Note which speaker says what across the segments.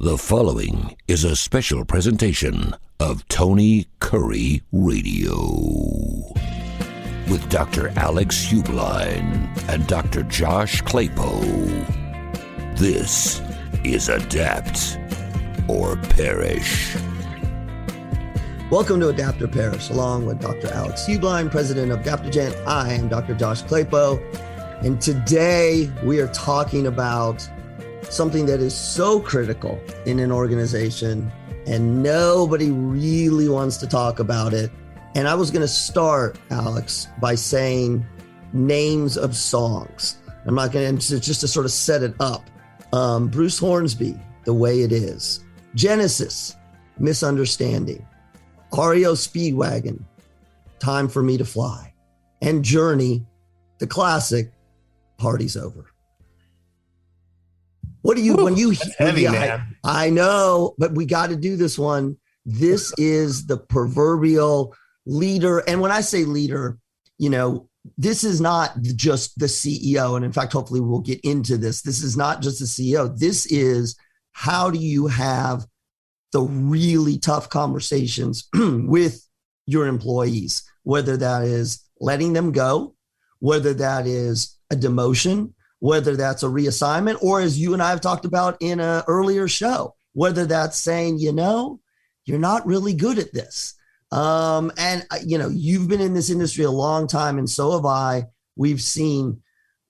Speaker 1: The following is a special presentation of Tony Kurre Radio with Dr. Alex Heublein and Dr. Josh Klapow. This is Adapt or Perish.
Speaker 2: Welcome to Adapt or Perish, along with Dr. Alex Heublein, president of Adaptigent. I am Dr. Josh Klapow, and today we are talking about something that is so critical in an organization, and nobody really wants to talk about it. And I was going to start, Alex, by saying names of songs. I'm not going to, just to sort of set it up. Bruce Hornsby, The Way It Is. Genesis, Misunderstanding. REO Speedwagon, Time for Me to Fly. And Journey, the classic, Party's Over. What do you, when you,
Speaker 3: heavy, man.
Speaker 2: I know, but we got to do this one. This is the proverbial leader. And when I say leader, you know, this is not just the CEO. And in fact, hopefully we'll get into this. This is not just the CEO. This is how do you have the really tough conversations with your employees, whether that is letting them go, whether that is a demotion, whether that's a reassignment, or as you and I have talked about in an earlier show, whether that's saying, you know, you're not really good at this. And, you know, you've been in this industry a long time, and so have I. We've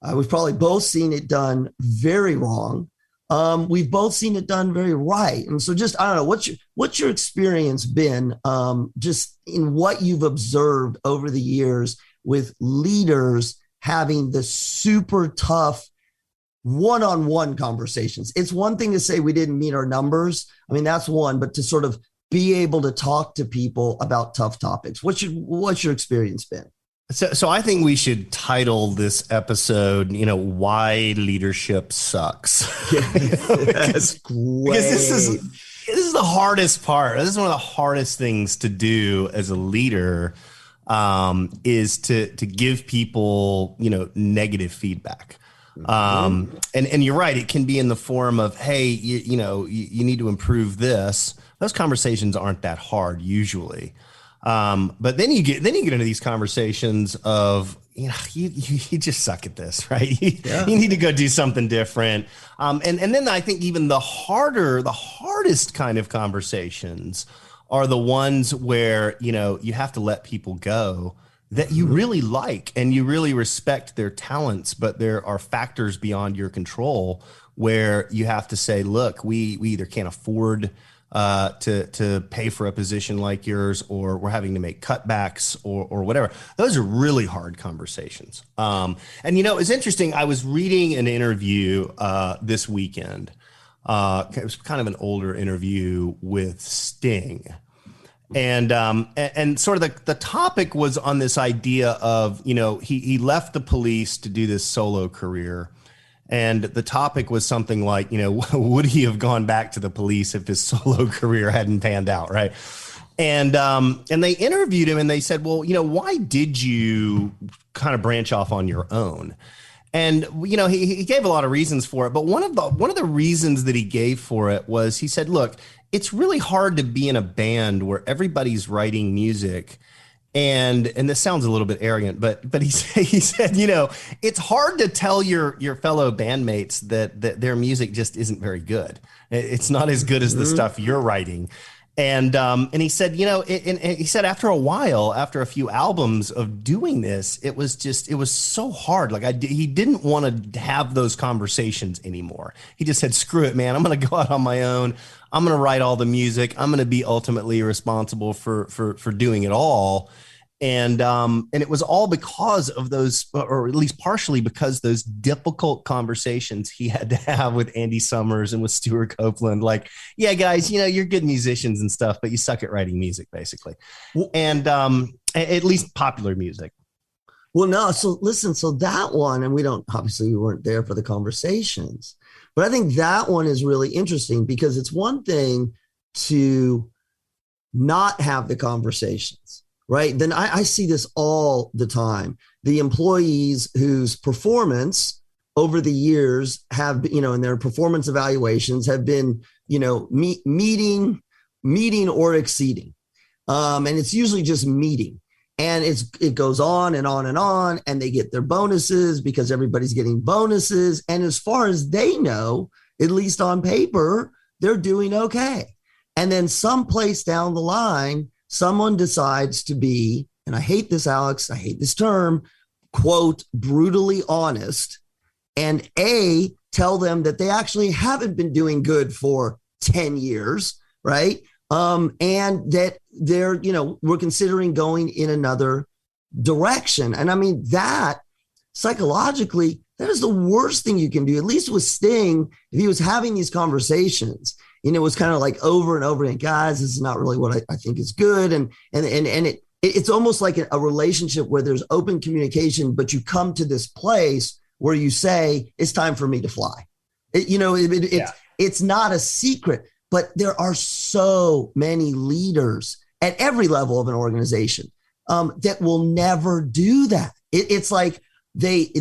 Speaker 2: probably both seen it done very wrong. We've both seen it done very right. And so just, I don't know, what's your experience been just in what you've observed over the years with leaders having the super tough one-on-one conversations? It's one thing to say we didn't meet our numbers. I mean, that's one, but to sort of be able to talk to people about tough topics. What's your experience been?
Speaker 3: So I think we should title this episode, you know, Why Leadership Sucks.
Speaker 2: That's great.
Speaker 3: Because this is the hardest part. This is one of the hardest things to do as a leader, is to give people, you know, negative feedback. And you're right. It can be in the form of, hey, you know, you need to improve this. Those conversations aren't that hard usually. But then you get into these conversations of, you know, you just suck at this, right? You need to go do something different. And then I think even the hardest kind of conversations are the ones where, you know, you have to let people go that you really like and you really respect their talents, but there are factors beyond your control where you have to say, look, we either can't afford to pay for a position like yours, or we're having to make cutbacks or whatever. Those are really hard conversations. And, you know, it's interesting. I was reading an interview this weekend. It was kind of an older interview with Sting. And sort of the topic was on this idea of, you know, he left the police to do this solo career. And the topic was something like, you know, would he have gone back to the police if his solo career hadn't panned out, right? And they interviewed him and they said, well, you know, why did you kind of branch off on your own? And, you know, he gave a lot of reasons for it. But one of the reasons that he gave for it was he said, look, it's really hard to be in a band where everybody's writing music. And this sounds a little bit arrogant, but he said, you know, it's hard to tell your fellow bandmates that their music just isn't very good. It's not as good as the stuff you're writing. And he said, you know, he said after a few albums of doing this, it was so hard. Like he didn't want to have those conversations anymore. He just said, screw it, man. I'm going to go out on my own. I'm going to write all the music. I'm going to be ultimately responsible for doing it all. And it was all because of those, or at least partially because those difficult conversations he had to have with Andy Summers and with Stuart Copeland. Like, yeah, guys, you know, you're good musicians and stuff, but you suck at writing music, basically. And at least popular music.
Speaker 2: Well, no. So listen, so that one, and we weren't there for the conversations, but I think that one is really interesting because it's one thing to not have the conversations. Right. Then I see this all the time. The employees whose performance over the years have, in their performance evaluations have been, meeting or exceeding. And it's usually just meeting. And it goes on and on and on, and they get their bonuses because everybody's getting bonuses. And as far as they know, at least on paper, they're doing okay. And then someplace down the line, someone decides to be, and I hate this, Alex, I hate this term, quote, brutally honest, and tell them that they actually haven't been doing good for 10 years, right? And that they're, we're considering going in another direction. And I mean, that psychologically, that is the worst thing you can do. At least with Sting, if he was having these conversations, it was kind of like over and over again, guys, this is not really what I think is good. And it's almost like a relationship where there's open communication, but you come to this place where you say, it's time for me to fly. It's not a secret. But there are so many leaders at every level of an organization that will never do that. It's like they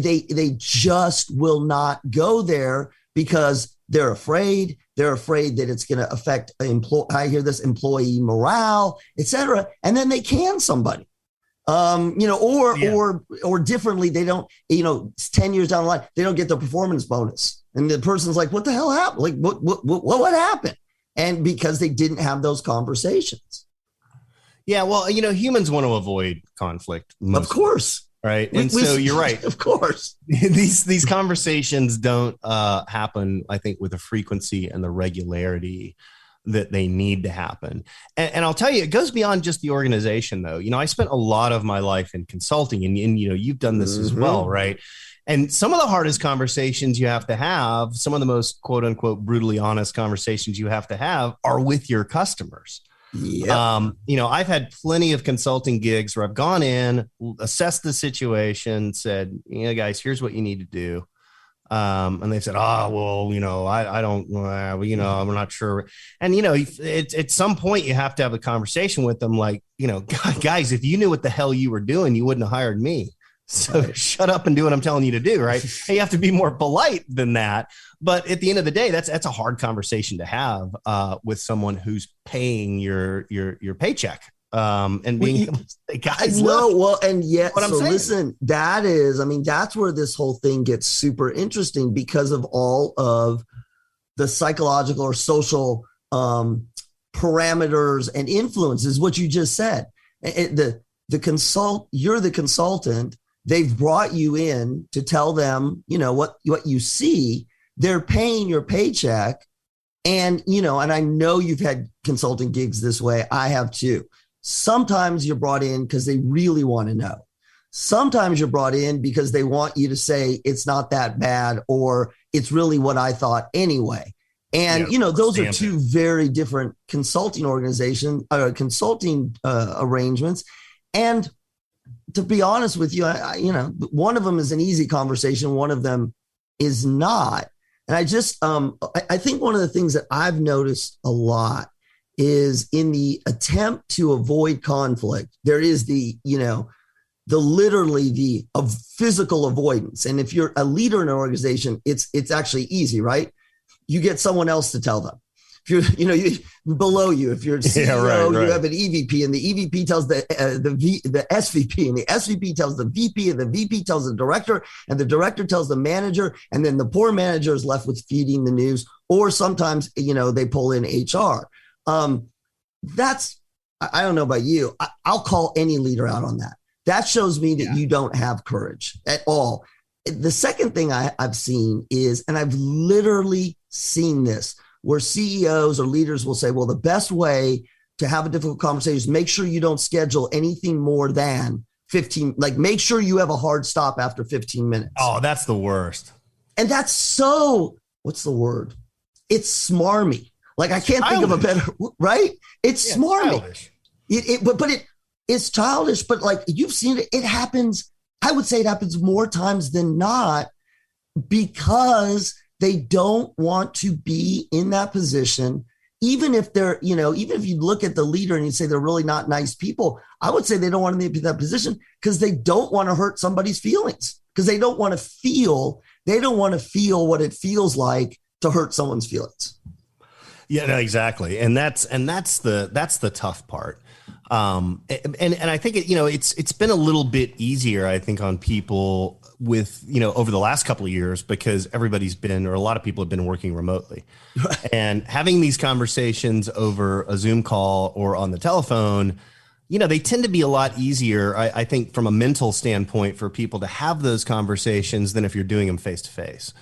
Speaker 2: just will not go there because they're afraid. They're afraid that it's going to affect employee morale, et cetera. And then they can somebody, or differently. They don't, 10 years down the line, they don't get their performance bonus. And the person's like, what the hell happened? Like, what happened? And because they didn't have those conversations.
Speaker 3: Yeah, well, humans want to avoid conflict.
Speaker 2: Of course.
Speaker 3: Right. And so you're right.
Speaker 2: Of course.
Speaker 3: These conversations don't happen, I think, with the frequency and the regularity that they need to happen. And I'll tell you, it goes beyond just the organization, though. I spent a lot of my life in consulting and you've done this as well, right? And some of the hardest conversations you have to have, some of the most quote unquote brutally honest conversations you have to have are with your customers. Yeah. I've had plenty of consulting gigs where I've gone in, assessed the situation, said, guys, here's what you need to do. And they said, I don't, I'm not sure. And, at some point you have to have a conversation with them. Like, guys, if you knew what the hell you were doing, you wouldn't have hired me. So right. Shut up and do what I'm telling you to do. Right. And you have to be more polite than that. But at the end of the day, that's a hard conversation to have with someone who's paying your paycheck. And being able to say, guys,
Speaker 2: listen, that's where this whole thing gets super interesting because of all of the psychological or social parameters and influences, what you just said. You're the consultant. They've brought you in to tell them, what you see. They're paying your paycheck. And, and I know you've had consulting gigs this way. I have too. Sometimes you're brought in because they really want to know. Sometimes you're brought in because they want you to say it's not that bad or it's really what I thought anyway. And, those are two very different consulting arrangements. And to be honest with you, one of them is an easy conversation. One of them is not. And I just, I think one of the things that I've noticed a lot is in the attempt to avoid conflict, there is the physical avoidance. And if you're a leader in an organization, it's actually easy, right? You get someone else to tell them. If you're, below you, if you're a CEO, you have an EVP, and the EVP tells the SVP, and the SVP tells the VP, and the VP tells the director, and the director tells the manager, and then the poor manager is left with feeding the news, or sometimes, they pull in HR. I don't know about you. I'll call any leader out on that. That shows me that you don't have courage at all. The second thing I've seen is, and I've literally seen this, where CEOs or leaders will say, well, the best way to have a difficult conversation is make sure you don't schedule anything more than 15, like make sure you have a hard stop after 15 minutes.
Speaker 3: Oh, that's the worst.
Speaker 2: And that's so, what's the word? It's smarmy. Like I can't think of a better, right? It's smarmy. It's childish, but like you've seen it, it happens. I would say it happens more times than not because they don't want to be in that position. Even if they're, even if you look at the leader and you say they're really not nice people, I would say they don't want to be in that position because they don't want to hurt somebody's feelings, because they don't want to feel They don't want to feel what it feels like to hurt someone's feelings.
Speaker 3: Yeah, no, exactly. And that's the tough part. And I think it's been a little bit easier, I think, on people with, over the last couple of years, because everybody's been, or a lot of people have been working remotely. Right. And having these conversations over a Zoom call or on the telephone, they tend to be a lot easier, I think, from a mental standpoint for people to have those conversations than if you're doing them face to face.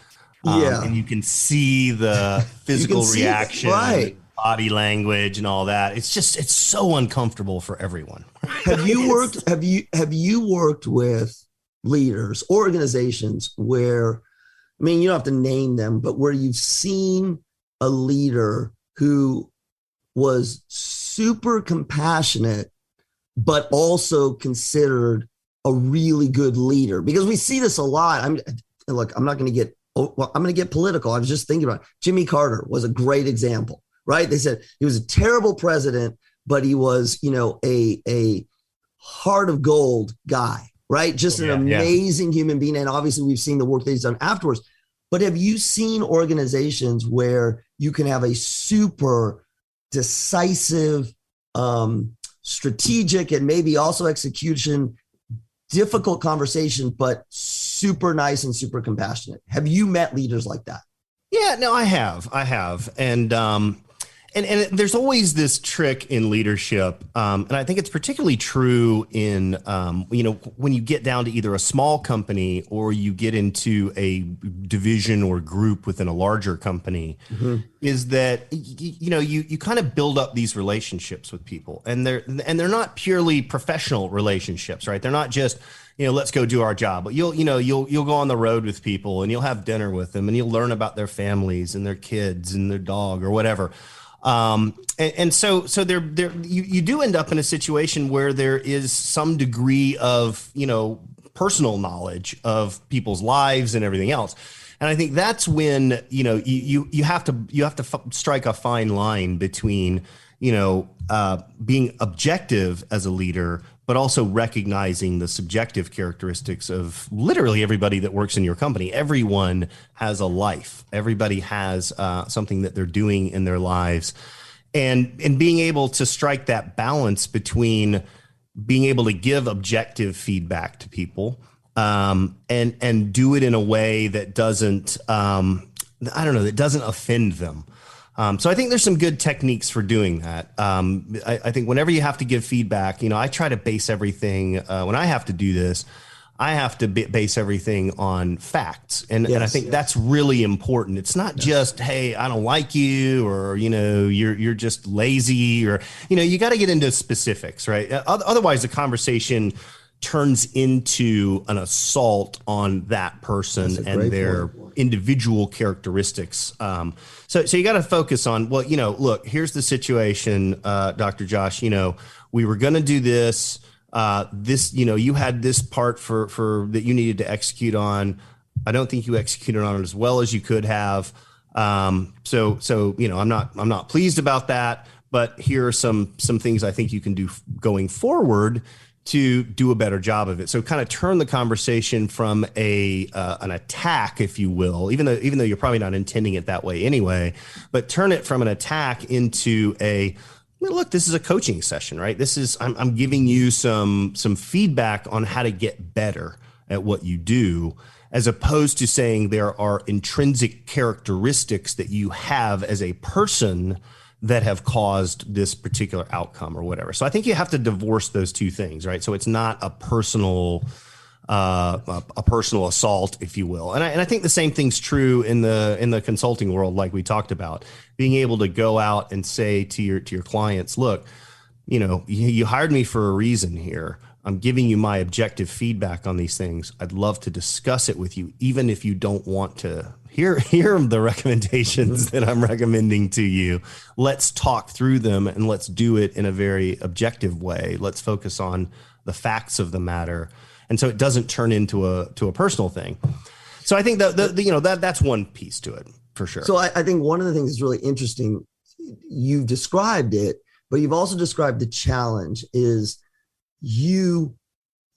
Speaker 3: And you can see the physical reaction, right, body language and all that. It's so uncomfortable for everyone.
Speaker 2: Have you worked with leaders, organizations where, you don't have to name them, but where you've seen a leader who was super compassionate, but also considered a really good leader? Because we see this a lot. I'm not going to get, I'm going to get political. I was just thinking about it. Jimmy Carter was a great example, right? They said he was a terrible president, but he was, a heart of gold guy, right? Just an amazing human being. And obviously we've seen the work that he's done afterwards. But have you seen organizations where you can have a super decisive, strategic, and maybe also execution, difficult conversation, but super nice and super compassionate? Have you met leaders like that?
Speaker 3: Yeah, no, I have. And there's always this trick in leadership. And I think it's particularly true in, when you get down to either a small company or you get into a division or group within a larger company, is that, you kind of build up these relationships with people, and they're not purely professional relationships, right? They're not just, let's go do our job, but you'll go on the road with people and you'll have dinner with them and you'll learn about their families and their kids and their dog or whatever. And so you do end up in a situation where there is some degree of, personal knowledge of people's lives and everything else. And I think that's when, you have to strike a fine line between, being objective as a leader, but also recognizing the subjective characteristics of literally everybody that works in your company. Everyone has a life. Everybody has something that they're doing in their lives. And being able to strike that balance between being able to give objective feedback to people and do it in a way that doesn't, that doesn't offend them. So I think there's some good techniques for doing that. I think whenever you have to give feedback, I try to base everything, when I have to do this, I have to base everything on facts. And I think that's really important. It's not just, hey, I don't like you, or, you're just lazy, or, you got to get into specifics, right? Otherwise the conversation turns into an assault on that person and their individual characteristics. So you got to focus on, well, look, here's the situation, Dr. Josh, we were going to do this, you had this part for that you needed to execute on. I don't think you executed on it as well as you could have. So I'm not pleased about that, but here are some things I think you can do going forward to do a better job of it. So kind of turn the conversation from an attack, if you will, even though you're probably not intending it that way anyway, but turn it from an attack into look, this is a coaching session, right? I'm giving you some feedback on how to get better at what you do, as opposed to saying there are intrinsic characteristics that you have as a person that have caused this particular outcome or whatever. So I think you have to divorce those two things, right? So it's not a personal assault, if you will. And I think the same thing's true in the consulting world, like we talked about, being able to go out and say to your clients, look, you hired me for a reason here. I'm giving you my objective feedback on these things. I'd love to discuss it with you, even if you don't want to hear the recommendations that I'm recommending to you. Let's talk through them and let's do it in a very objective way. Let's focus on the facts of the matter. And so it doesn't turn into a personal thing. So I think that's one piece to it for sure.
Speaker 2: So I think one of the things that's really interesting, you've described it, but you've also described the challenge is you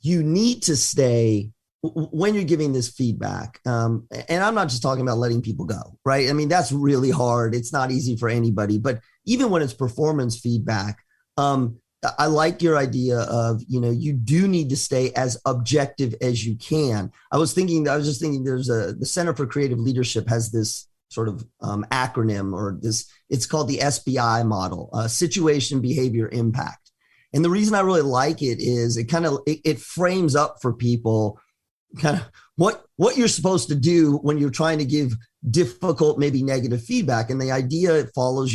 Speaker 2: need to stay when you're giving this feedback, and I'm not just talking about letting people go, right? I mean, that's really hard. It's not easy for anybody, but even when it's performance feedback, I like your idea of, you do need to stay as objective as you can. I was just thinking the Center for Creative Leadership has this sort of acronym, or it's called the SBI model, situation, behavior, impact. And the reason I really like it is it frames up for people kind of what you're supposed to do when you're trying to give difficult, maybe negative feedback. And the idea, it follows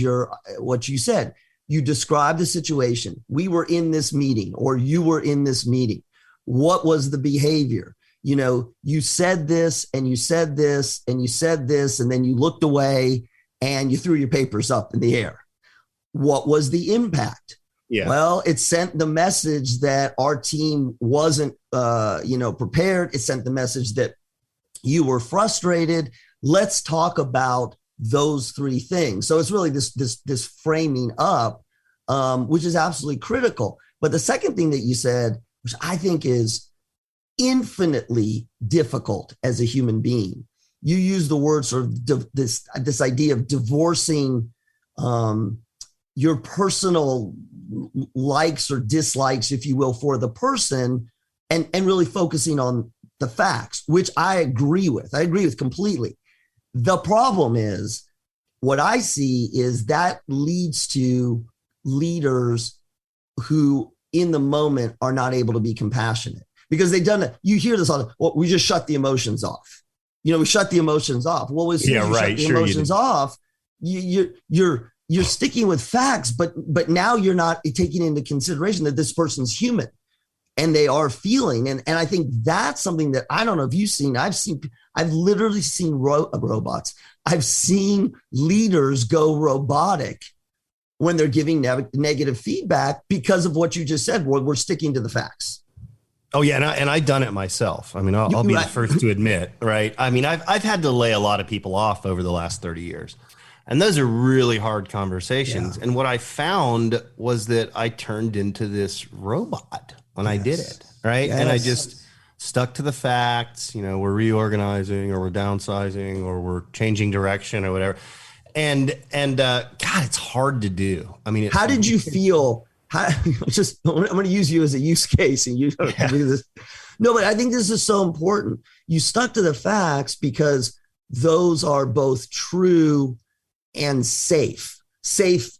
Speaker 2: what you said. You describe the situation. We were in this meeting, or you were in this meeting. What was the behavior? You said this and you said this and you said this, and then you looked away and you threw your papers up in the air. What was the impact? Yeah. Well, it sent the message that our team wasn't, prepared. It sent the message that you were frustrated. Let's talk about those three things. So it's really this framing up, which is absolutely critical. But the second thing that you said, which I think is infinitely difficult as a human being, you use the word sort of this idea of divorcing your personal likes or dislikes, if you will, for the person, and really focusing on the facts, which I agree with completely. The problem is, what I see is that leads to leaders who in the moment are not able to be compassionate, because they've done it. You hear this all, well, we just shut the emotions off. We shut the emotions off. Well, as soon as you shut the emotions off, you're sticking with facts, but now you're not taking into consideration that this person's human and they are feeling. And I think that's something that, I don't know if you've seen, I've literally seen robots. I've seen leaders go robotic when they're giving negative feedback because of what you just said. We're sticking to the facts.
Speaker 3: Oh yeah, and I've done it myself. I mean, I'll be the first to admit, right? I mean, I've had to lay a lot of people off over the last 30 years. And those are really hard conversations. Yeah. And what I found was that I turned into this robot when I did it, right? Yes. And I just stuck to the facts. We're reorganizing, or we're downsizing, or we're changing direction, or whatever. And God, it's hard to do. I mean,
Speaker 2: how did you feel? I'm going to use you as a use case, and you don't do this. No, but I think this is so important. You stuck to the facts because those are both true and safe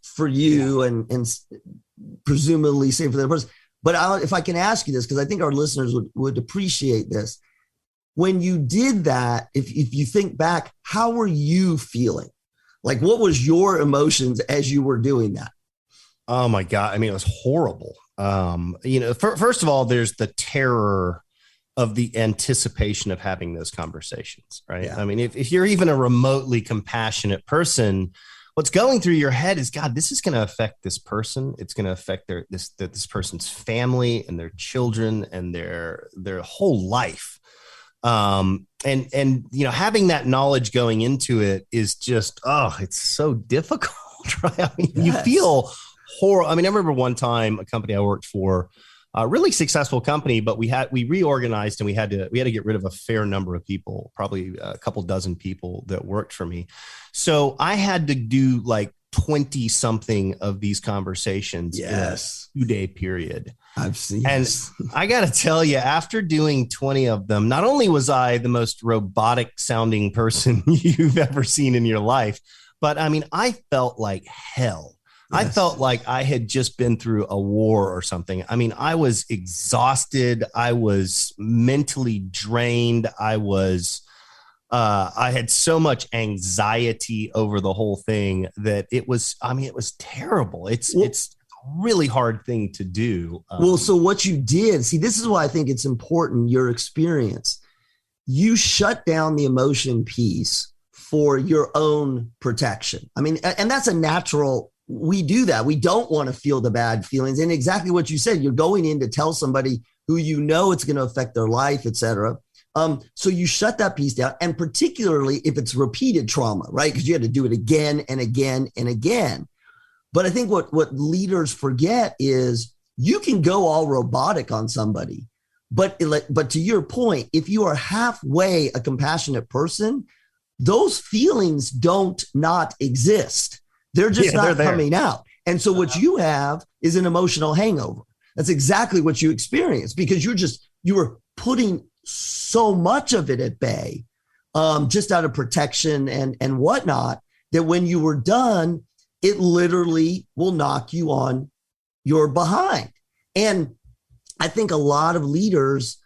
Speaker 2: for you, and presumably safe for the person. But if I can ask you this, because I think our listeners would appreciate this. When you did that, if you think back, how were you feeling? Like, what was your emotions as you were doing that?
Speaker 3: Oh my God. I mean, it was horrible. First of all, there's the terror of the anticipation of having those conversations, right? Yeah. I mean, if you're even a remotely compassionate person, what's going through your head is, God, this is going to affect this person. It's going to affect this person's family and their children and their whole life. And having that knowledge going into it is just, it's so difficult, right? I mean, You feel horrible. I mean, I remember one time a company I worked for, a really successful company, but we reorganized, and we had to get rid of a fair number of people, probably a couple dozen people that worked for me. So I had to do like 20 something of these conversations in a 2-day period.
Speaker 2: I've seen
Speaker 3: and
Speaker 2: this.
Speaker 3: I got to tell you, after doing 20 of them, not only was I the most robotic sounding person you've ever seen in your life, but I mean, I felt like hell. Yes. I felt like I had just been through a war or something. I mean, I was exhausted. I was mentally drained. I had so much anxiety over the whole thing that it was terrible. It's a really hard thing to do.
Speaker 2: So what you did, this is why I think it's important, your experience. You shut down the emotion piece for your own protection. I mean, and that's a natural. We do that. We don't want to feel the bad feelings. And exactly what you said, you're going in to tell somebody who it's going to affect their life, et cetera. So you shut that piece down, and particularly if it's repeated trauma, right? Because you had to do it again and again and again. But I think what leaders forget is you can go all robotic on somebody, But to your point, if you are halfway a compassionate person, those feelings don't not exist. They're just not coming out. And so what you have is an emotional hangover. That's exactly what you experience, because you were putting so much of it at bay, just out of protection and whatnot, that when you were done, it literally will knock you on your behind. And I think a lot of leaders,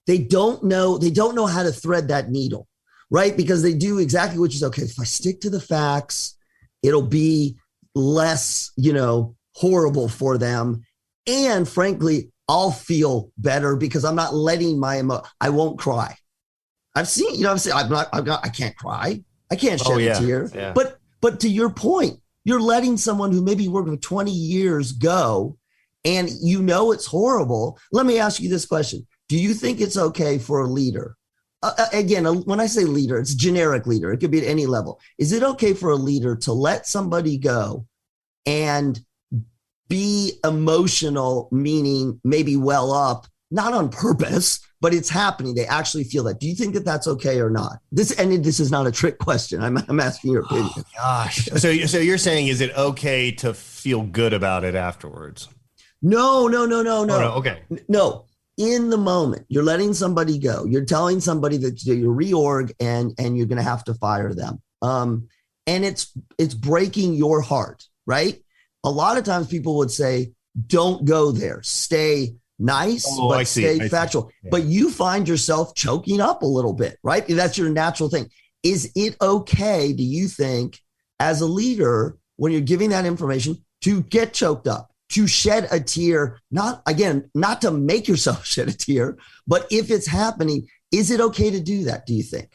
Speaker 2: they don't know how to thread that needle, right? Because they do exactly what you said. Okay, if I stick to the facts, it'll be less, horrible for them. And frankly, I'll feel better because I'm not letting I won't cry. I can't cry. I can't shed a tear. Yeah. But to your point, you're letting someone who maybe worked for 20 years go, and it's horrible. Let me ask you this question. Do you think it's okay for a leader? Again, when I say leader, it's generic leader. It could be at any level. Is it okay for a leader to let somebody go and be emotional, meaning maybe well up, not on purpose, but it's happening? They actually feel that. Do you think that that's okay or not? This is not a trick question. I'm asking your opinion.
Speaker 3: Oh, gosh. So you're saying, is it okay to feel good about it afterwards?
Speaker 2: No.
Speaker 3: Okay.
Speaker 2: No. In the moment, you're letting somebody go. You're telling somebody that you're reorg and you're going to have to fire them. And it's breaking your heart, right? A lot of times people would say, don't go there. Stay nice, but stay factual. Yeah. But you find yourself choking up a little bit, right? That's your natural thing. Is it okay, do you think, as a leader, when you're giving that information, to get choked up, to shed a tear? Not to make yourself shed a tear, but if it's happening, is it okay to do that, do you think?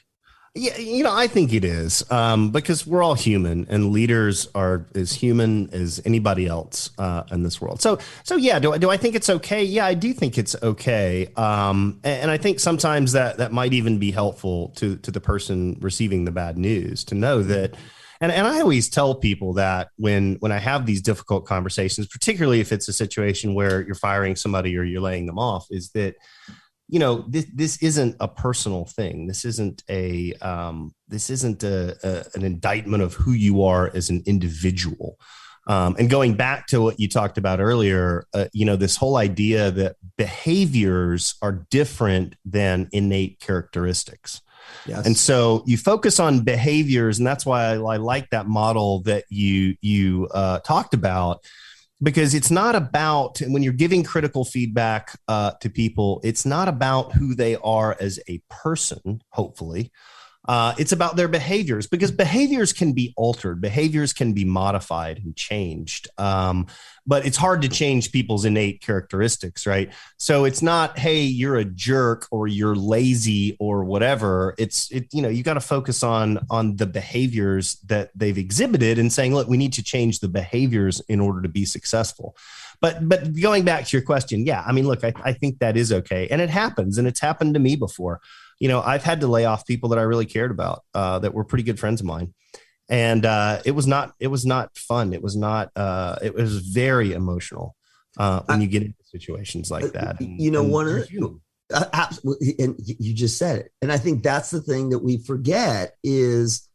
Speaker 3: Yeah, I think it is, because we're all human, and leaders are as human as anybody else in this world. So yeah, do I think it's okay? Yeah, I do think it's okay, and I think sometimes that might even be helpful to the person receiving the bad news to know that. And I always tell people that when I have these difficult conversations, particularly if it's a situation where you're firing somebody or you're laying them off, is that, this isn't a personal thing. This isn't an indictment of who you are as an individual. And going back to what you talked about earlier, this whole idea that behaviors are different than innate characteristics. Yes. And so you focus on behaviors, and that's why I like that model that you talked about. Because it's not about, when you're giving critical feedback to people, it's not about who they are as a person, hopefully. It's about their behaviors, because behaviors can be altered. Behaviors can be modified and changed. But it's hard to change people's innate characteristics, right? So it's not, hey, you're a jerk or you're lazy or whatever. You got to focus on the behaviors that they've exhibited and saying, look, we need to change the behaviors in order to be successful. But going back to your question, yeah, look, I think that is okay. And it happens, and it's happened to me before. I've had to lay off people that I really cared about, that were pretty good friends of mine. And it was not fun. It was very emotional when you get into situations like that.
Speaker 2: And you just said it. And I think that's the thing that we forget is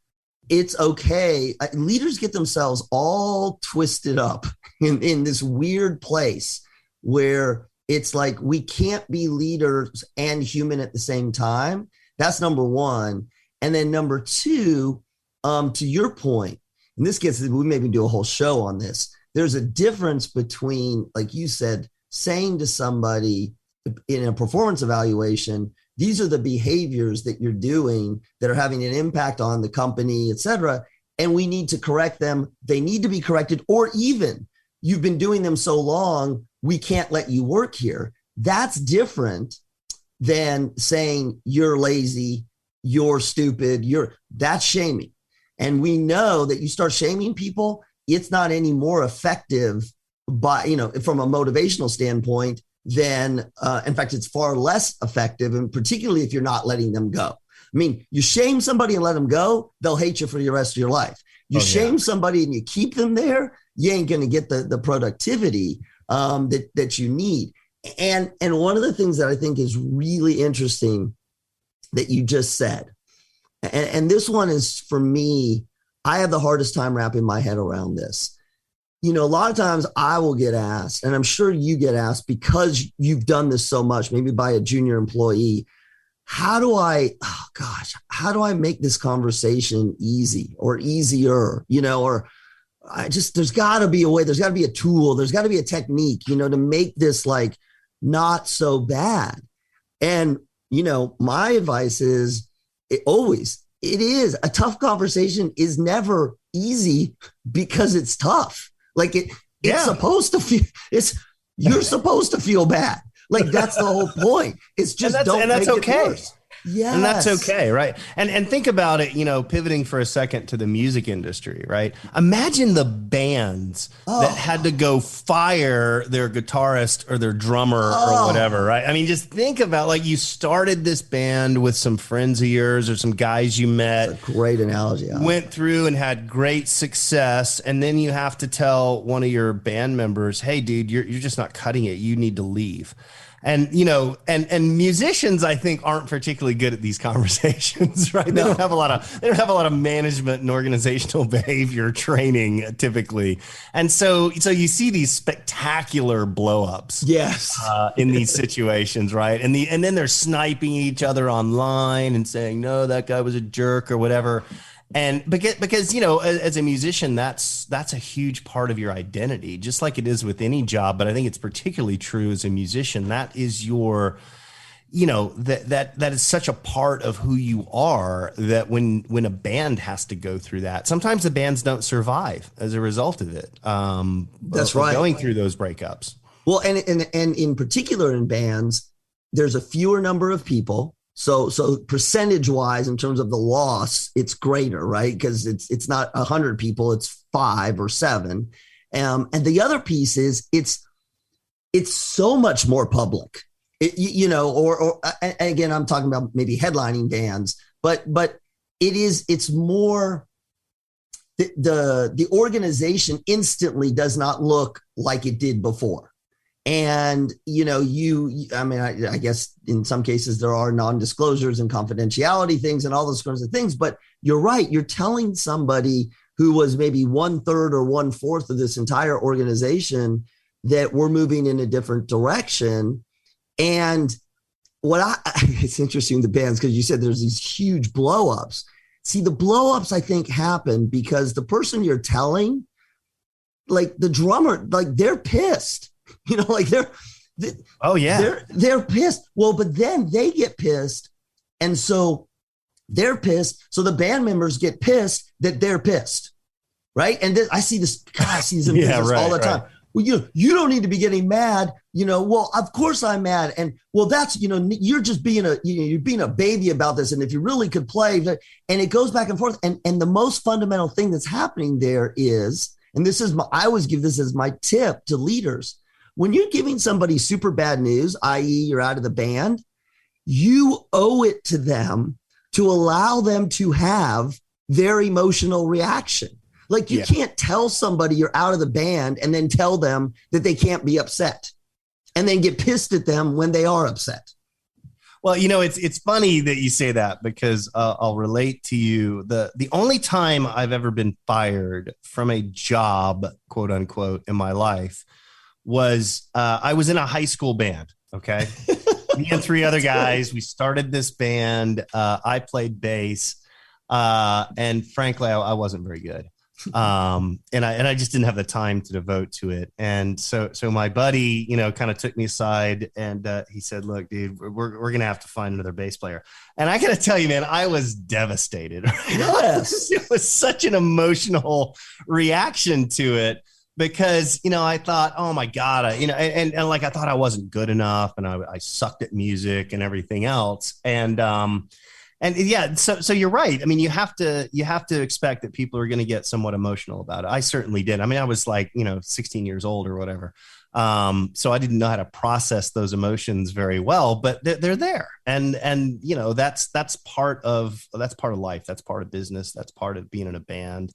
Speaker 2: it's okay. Leaders get themselves all twisted up in this weird place where it's like we can't be leaders and human at the same time. That's number one. And then number two, to your point, and this gets, we maybe do a whole show on this. There's a difference between, like you said, saying to somebody in a performance evaluation, these are the behaviors that you're doing that are having an impact on the company, et cetera, and we need to correct them. They need to be corrected, or even you've been doing them so long, we can't let you work here. That's different than saying you're lazy, you're stupid, that's shaming. And we know that you start shaming people, it's not any more effective from a motivational standpoint than, in fact, it's far less effective. And particularly if you're not letting them go. You shame somebody and let them go, they'll hate you for the rest of your life. You shame somebody and you keep them there, you ain't going to get the productivity that you need. And one of the things that I think is really interesting that you just said, and this one is for me, I have the hardest time wrapping my head around this. A lot of times I will get asked, and I'm sure you get asked because you've done this so much, maybe by a junior employee, how do I make this conversation easy or easier, or there's got to be a way, there's got to be a tool, there's got to be a technique, to make this like not so bad. And, my advice is it is a tough conversation is never easy because it's tough. Like it's supposed to feel, you're supposed to feel bad. Like that's the whole point. It's just that's okay. Yeah.
Speaker 3: And that's okay. Right. And think about it, pivoting for a second to the music industry, right? Imagine the bands that had to go fire their guitarist or their drummer or whatever, right? I mean, just think about like you started this band with some friends of yours or some guys you met.
Speaker 2: That's a great analogy.
Speaker 3: Went through and had great success. And then you have to tell one of your band members, hey, dude, you're just not cutting it. You need to leave. And, and musicians, I think, aren't particularly good at these conversations, right? They don't have a lot of management and organizational behavior training typically. And so you see these spectacular blowups.
Speaker 2: Yes.
Speaker 3: In these situations, right? And then they're sniping each other online and saying, no, that guy was a jerk or whatever. And because, as a musician, that's a huge part of your identity, just like it is with any job. But I think it's particularly true as a musician. That is your, that is such a part of who you are that when a band has to go through that, sometimes the bands don't survive as a result of it.
Speaker 2: That's right.
Speaker 3: Going through those breakups.
Speaker 2: Well, and in particular in bands, there's a fewer number of people. So percentage wise, in terms of the loss, it's greater, right? Because it's not 100 people, it's 5 or 7. And the other piece is it's so much more public, or again, I'm talking about maybe headlining bands, but it's more the organization instantly does not look like it did before. And, I guess in some cases there are non-disclosures and confidentiality things and all those kinds of things, but you're right. You're telling somebody who was maybe 1/3 or 1/4 of this entire organization that we're moving in a different direction. And it's interesting, the bands, because you said there's these huge blowups. See, the blowups I think happen because the person you're telling, like the drummer, like they're pissed. They're pissed. Well, but then they get pissed. And so they're pissed. So the band members get pissed that they're pissed. Right. And I see this in business all the time. Well, you don't need to be getting mad. Well, of course I'm mad. And well, that's, you're just being you're being a baby about this. And if you really could play, and it goes back and forth. And the most fundamental thing that's happening there is, and I always give this as my tip to leaders. When you're giving somebody super bad news, i.e. you're out of the band, you owe it to them to allow them to have their emotional reaction. Like you can't tell somebody you're out of the band and then tell them that they can't be upset and then get pissed at them when they are upset.
Speaker 3: Well, it's funny that you say that because I'll relate to you. The only time I've ever been fired from a job, quote unquote, in my life was I was in a high school band. Okay. Me and 3 other guys, we started this band. I played bass. And frankly, I wasn't very good. And I just didn't have the time to devote to it. And so my buddy, kind of took me aside and he said, look, dude, we're going to have to find another bass player. And I got to tell you, man, I was devastated.
Speaker 2: Yes.
Speaker 3: It was such an emotional reaction to it. Because, I thought, oh my God, and like, I thought I wasn't good enough and I sucked at music and everything else. And yeah, so you're right. I mean, you have to expect that people are going to get somewhat emotional about it. I certainly did. I mean, I was like, 16 years old or whatever. So I didn't know how to process those emotions very well, but they're there. And that's part of life. That's part of business. That's part of being in a band.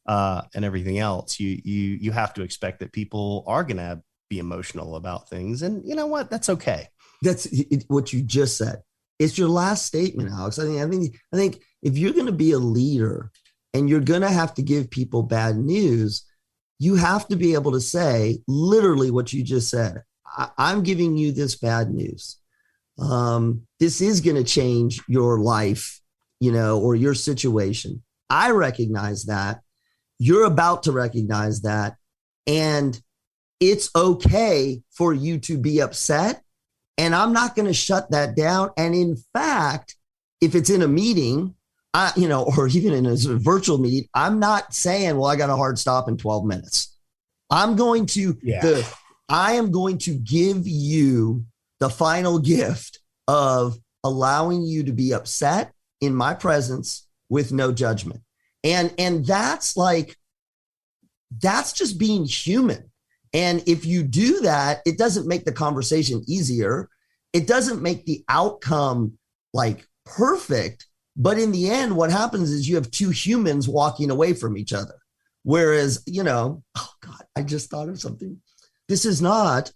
Speaker 3: And everything else, you have to expect that people are going to be emotional about things. And you know what? That's okay.
Speaker 2: That's what you just said. It's your last statement, Alex. I think if you're going to be a leader and you're going to have to give people bad news, you have to be able to say literally what you just said. I'm giving you this bad news. This is going to change your life, or your situation. I recognize that. You're about to recognize that. And it's okay for you to be upset. And I'm not going to shut that down. And in fact, if it's in a meeting, or even in a virtual meeting, I'm not saying, well, I got a hard stop in 12 minutes. I am going to give you the final gift of allowing you to be upset in my presence with no judgment. And that's just being human. And if you do that, it doesn't make the conversation easier. It doesn't make the outcome perfect. But in the end, what happens is you have two humans walking away from each other. Whereas, oh God, I just thought of something. This is not,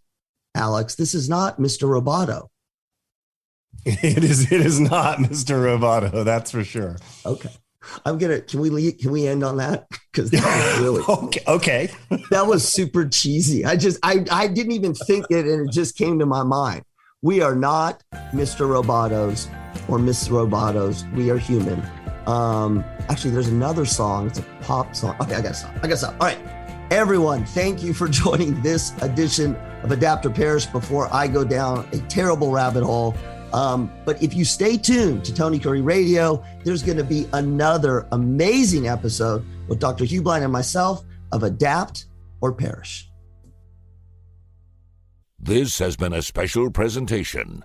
Speaker 2: Alex, this is not Mr. Roboto.
Speaker 3: It is not Mr. Roboto. That's for sure.
Speaker 2: Okay. Can we end on that? Because that was really
Speaker 3: okay.
Speaker 2: That was super cheesy. I didn't even think it, and it just came to my mind. We are not Mr. Robotos or Miss Robotos. We are human. Actually, there's another song. It's a pop song. Okay, I got to stop. All right, everyone, thank you for joining this edition of Adapt or Perish before I go down a terrible rabbit hole. But if you stay tuned to Tony Curry Radio, there's going to be another amazing episode with Dr. Heublein and myself of Adapt or Perish.
Speaker 1: This has been a special presentation